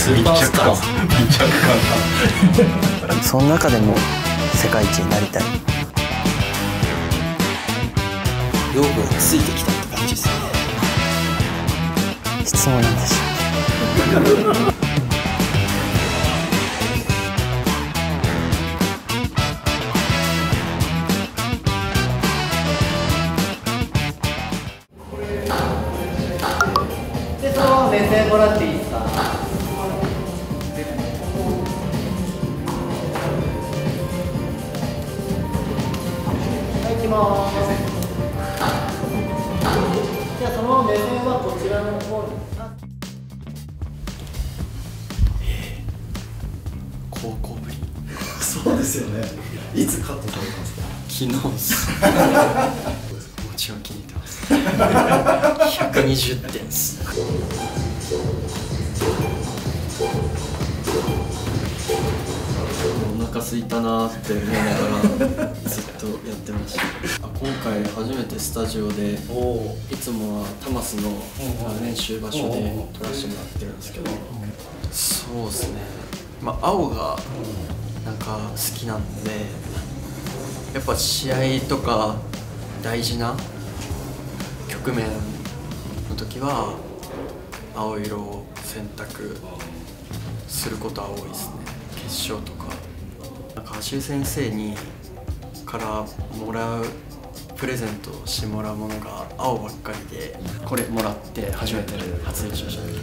スーパースター密着感その中でも世界一になりたい。養分がついてきたって感じですね。質問なんでしょう。で、そのまま目線もらっていいですか。はい、行きます。じゃあそのまま目線はこちらの方に。高校ぶり。そうですよね。いつカットされたんですか？昨日っす。もちろん気に入ってます。120点っす。お腹空いたなーって思いながらずっとやってました。今回初めてスタジオで、いつもはタマスの練習場所で撮らせてもらってるんですけど、そうですね、青がなんか好きなんで、やっぱ試合とか大事な局面の時は青色を選択することは多いですね。決勝とかなんか橋先生にからもらうプレゼントしてもらうものが青ばっかりで、これもらって初めて初優勝した時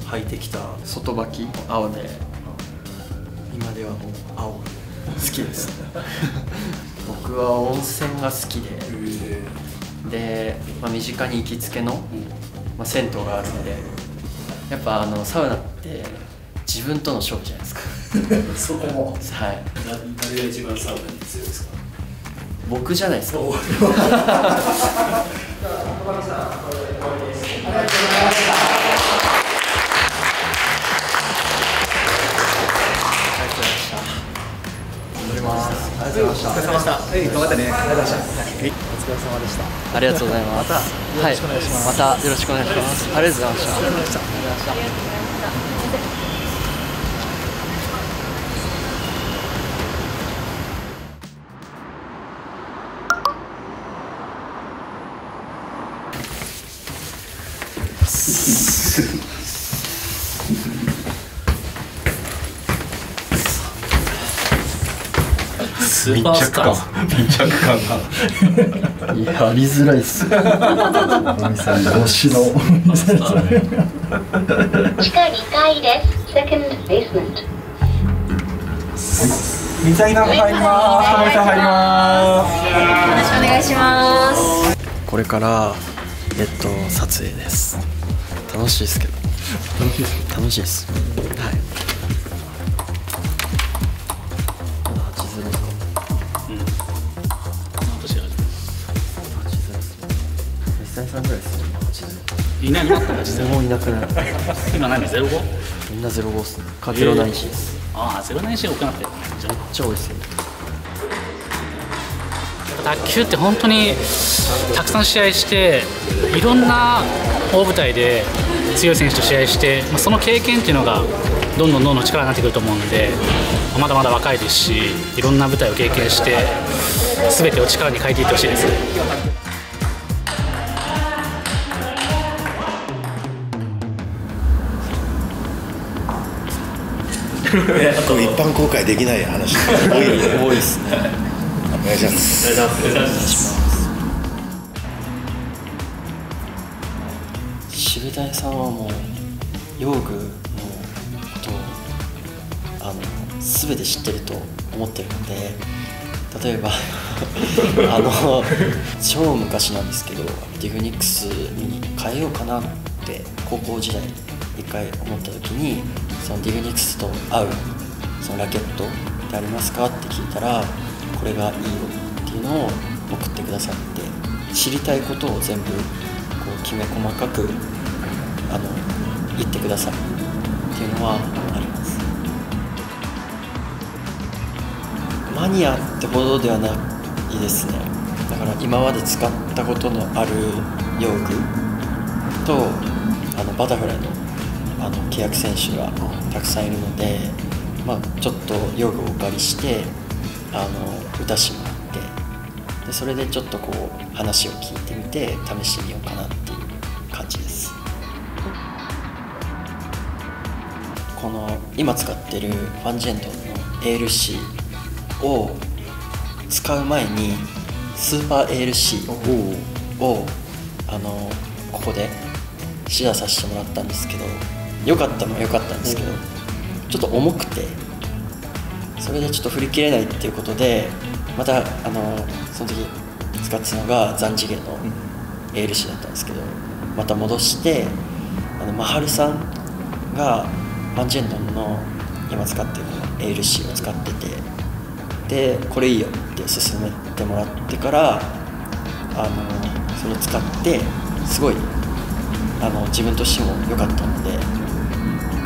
履いてきた外履き青で、今ではもう青が好きです。僕は温泉が好きで、身近に行きつけの、銭湯があるんで、やっぱサウナって自分との勝負じゃないですか。そこも。はい。誰が一番サウナに強いですか？僕じゃないですか。ありがとうございました。お疲れ様でした。頑張ってね。ありがとうございました。お疲れ様でした。ありがとうございます。またよろしくお願いします。またよろしくお願いします。ありがとうございました。ありがとうございました。スーパースター密着感がやりづらいっす。おみさん推しの。地下2階です。Second basement。水谷が入ります。玉井さん入ります。よろしくお願いします。これから撮影です。楽しいですけど。楽しいです。はい。さんぐらいですね。いなくなったの？もういなくなる。今何05？みんな05っすね。か09です。ああ、09多くなってる。めっちゃ多いですよね。卓球って本当にたくさん試合して、いろんな大舞台で強い選手と試合して、その経験っていうのがどんどん力になってくると思うので、まだまだ若いですし、いろんな舞台を経験して全てを力に変えていってほしいです。一般公開できない話多いよね。多いですね。お願いします。お願いします。渋谷さんはもう用具のことを全て知ってると思ってるので、例えば超昔なんですけど、ディフニックスに変えようかなって高校時代一回思った時に、そのディフニックスと合うそのラケットってありますかって聞いたら、これがいいよっていうのを送ってくださって、知りたいことを全部こうきめ細かく言ってくださるっていうのはあります。マニアってほどではないですね。だから今まで使ったことのある用具とバタフライの契約選手がたくさんいるので、ちょっと用具をお借りして打たしてもらって、でそれでちょっとこう話を聞いてみて試してみようかなっていう感じです。この今使ってるファンジェンドンの ALC を使う前にスーパー ALC をここで試打させてもらったんですけど、良かったのは良かったんですけど、ちょっと重くてそれでちょっと振り切れないっていうことで、またその時使ってたのが残次元の ALC だったんですけど、また戻してマハルさんがファンジェンドンの今使ってる ALC を使ってて、でこれいいよって勧めてもらってからそれを使ってすごい自分としても良かったので、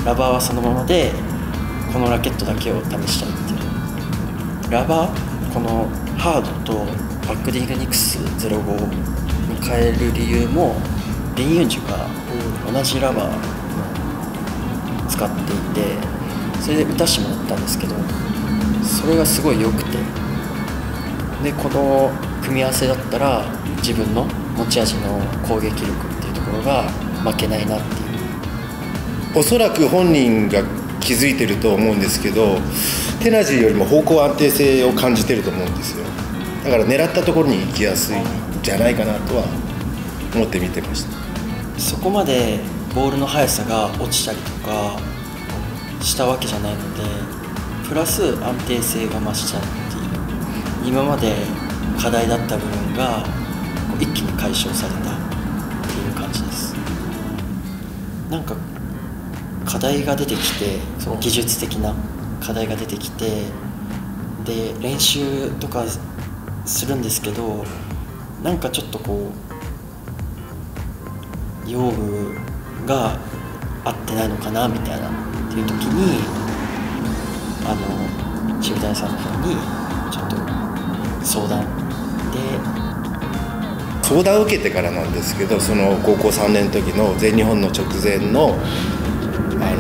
ラバーはそのままでこのラケットだけを試したいっていう。ラバーこのハードとバックディングニクス05に変える理由もリン・ユンジュが同じラバーを使っていて、それで打たしてもらったんですけど、それがすごい良くて、でこの組み合わせだったら自分の持ち味の攻撃力っていうところが負けないなっていう。おそらく本人が気づいてると思うんですけど、テナジーよりも方向安定性を感じてると思うんですよ。だから狙ったところに行きやすいんじゃないかなとは思って見てました。そこまでボールの速さが落ちたりとかしたわけじゃないので、プラス安定性が増したっていう、今まで課題だった部分が一気に解消されたっていう感じです。なんか課題が出てきて、その技術的な課題が出てきて、で練習とかするんですけど、なんかちょっとこう用具が合ってないのかなみたいなっていう時に渋谷さんの方にちょっと相談を受けてからなんですけど、その高校3年の時の全日本の直前の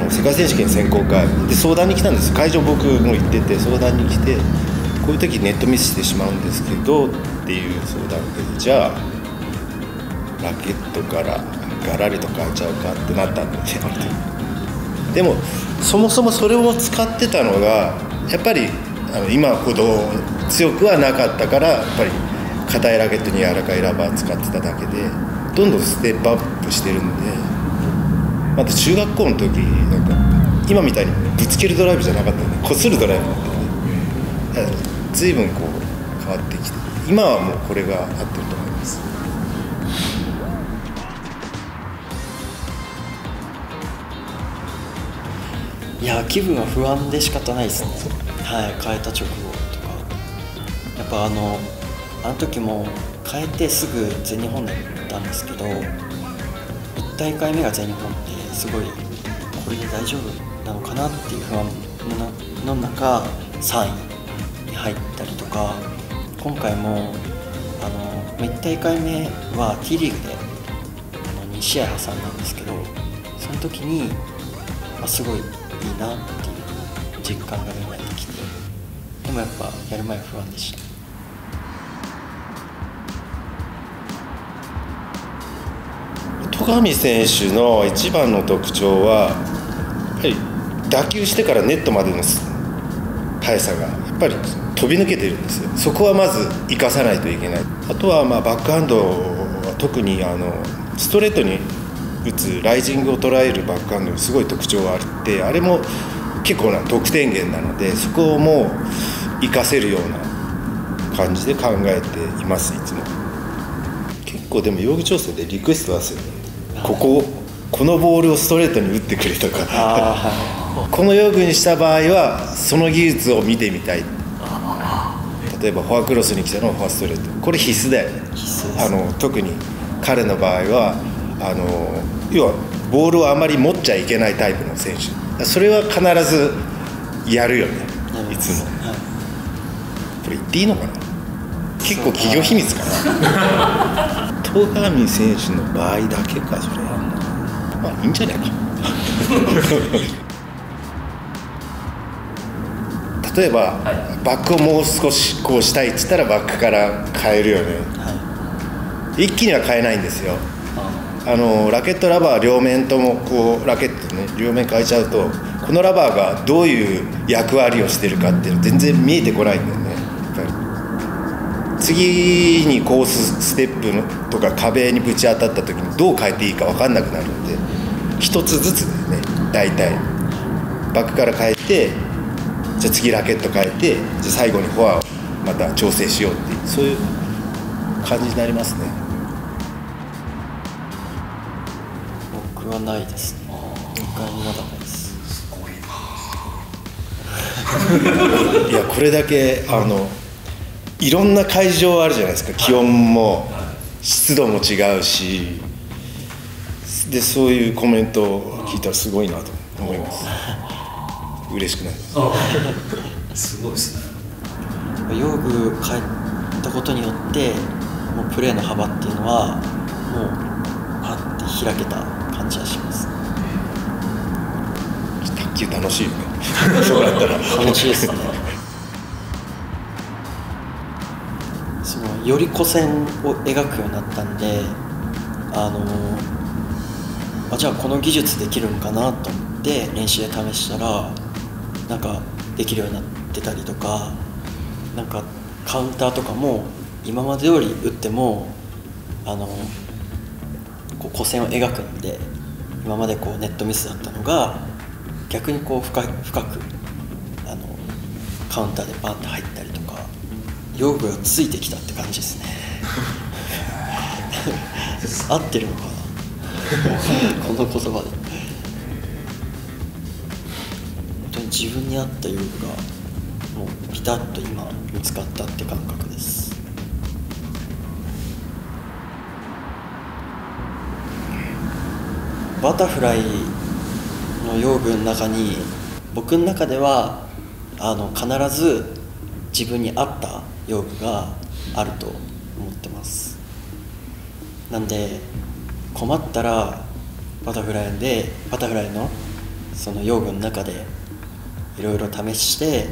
世界選手権選考会で相談に来たんです。会場僕も行ってて相談に来て、こういう時ネットミスしてしまうんですけどっていう相談で、じゃあラケットからガラリと変えちゃうかってなったんで、でもそもそもそれを使ってたのがやっぱり今ほど強くはなかったから、やっぱり硬いラケットに柔らかいラバー使ってただけでどんどんステップアップしてるんで、また中学校の時なんか今みたいにぶつけるドライブじゃなかったんで、こするドライブだったんで、随分こう変わってきて、今はもうこれが合ってると思います。いや気分は不安で仕方ないですね。はい、変えた直後とかやっぱあの時も変えてすぐ全日本だったんですけど、1大会目が全日本ってすごいこれで大丈夫なのかなっていう不安の中3位に入ったりとか、今回も1大会目は T リーグで2試合挟んだんですけど、その時に、すごいいいなっていう実感が芽生えてきて、でもやっぱやる前は不安でした。戸上選手の一番の特徴はやっぱり打球してからネットまでの速さがやっぱり飛び抜けてるんですよ。そこはまず生かさないといけない。あとはバックハンドは特にストレートに打つライジングを捉えるバックハンドにすごい特徴があって、あれも結構な得点源なので、そこをもう生かせるような感じで考えています。いつも結構でも用具調整でリクエストはする、このボールをストレートに打ってくれとかこの用具にした場合はその技術を見てみたい。例えばフォアクロスに来たのフォアストレート、これ必須だよね。特に彼の場合は要はボールをあまり持っちゃいけないタイプの選手、それは必ずやるよね、いつも。これ言っていいのかな、結構企業秘密かな戸上選手の場合だけか、それはいいんじゃないか例えば、バックをもう少しこうしたいっつったらバックから変えるよね、一気には変えないんですよ。ラケットラバー両面ともこうラケットね両面変えちゃうと、このラバーがどういう役割をしてるかっていうの全然見えてこないんだよね。やっぱり次にコースステップとか壁にぶち当たった時にどう変えていいか分かんなくなるんで、一つずつだよね。大体バックから変えて、じゃあ次ラケット変えて、じゃあ最後にフォアをまた調整しようっていう、そういう感じになりますね。僕はないですね。1回もまだないです。すごいな。いやこれだけいろんな会場あるじゃないですか。気温も湿度も違うし、でそういうコメントを聞いたらすごいなと思います。嬉しくなります。すごいですね。用具変えたことによってもうプレーの幅っていうのはもうパッて開けた感じがします。卓球楽しいよね。そうだったら楽しいですね。より弧線を描くようになったんで、じゃあこの技術できるのかなと思って練習で試したらなんかできるようになってたりとか、なんかカウンターとかも今まで通り打ってもこう弧線を描くんで、今までこうネットミスだったのが逆にこう深くカウンターでバンって入ったりとか、用具がついてきたって感じですね。合ってるのかなこの言葉で。本当に自分に合った用具がもうピタッと今見つかったって感覚です。バタフライの用具の中に僕の中では必ず自分に合った用具があると思ってます。なんで困ったらバタフライのその用具の中でいろいろ試して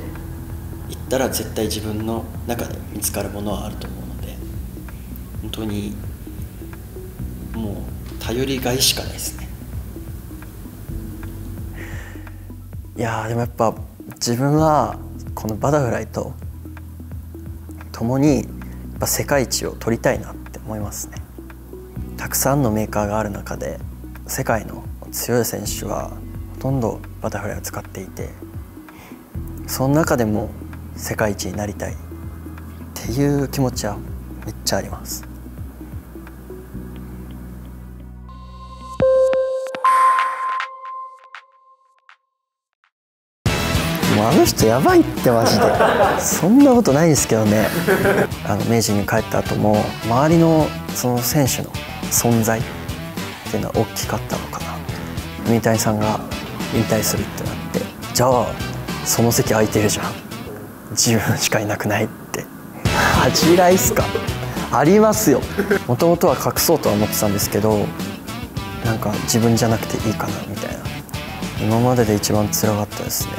いったら絶対自分の中で見つかるものはあると思うので、本当にもう頼りがいしかないですね。いやでもやっぱ自分はこのバタフライと共にやっぱ世界一を取りたいなって思いますね。たくさんのメーカーがある中で世界の強い選手はほとんどバタフライを使っていて、その中でも世界一になりたいっていう気持ちはめっちゃあります。もうあの人やばいってマジで。そんなことないですけどね。明治に帰った後も周りのその選手の存在っていうのは大きかったのかな。三谷さんが引退するってなって、じゃあその席空いてるじゃん、自分しかいなくないって恥じらいっすか。ありますよ。もともとは隠そうとは思ってたんですけど、なんか自分じゃなくていいかなみたいな。今までで一番辛かったですね。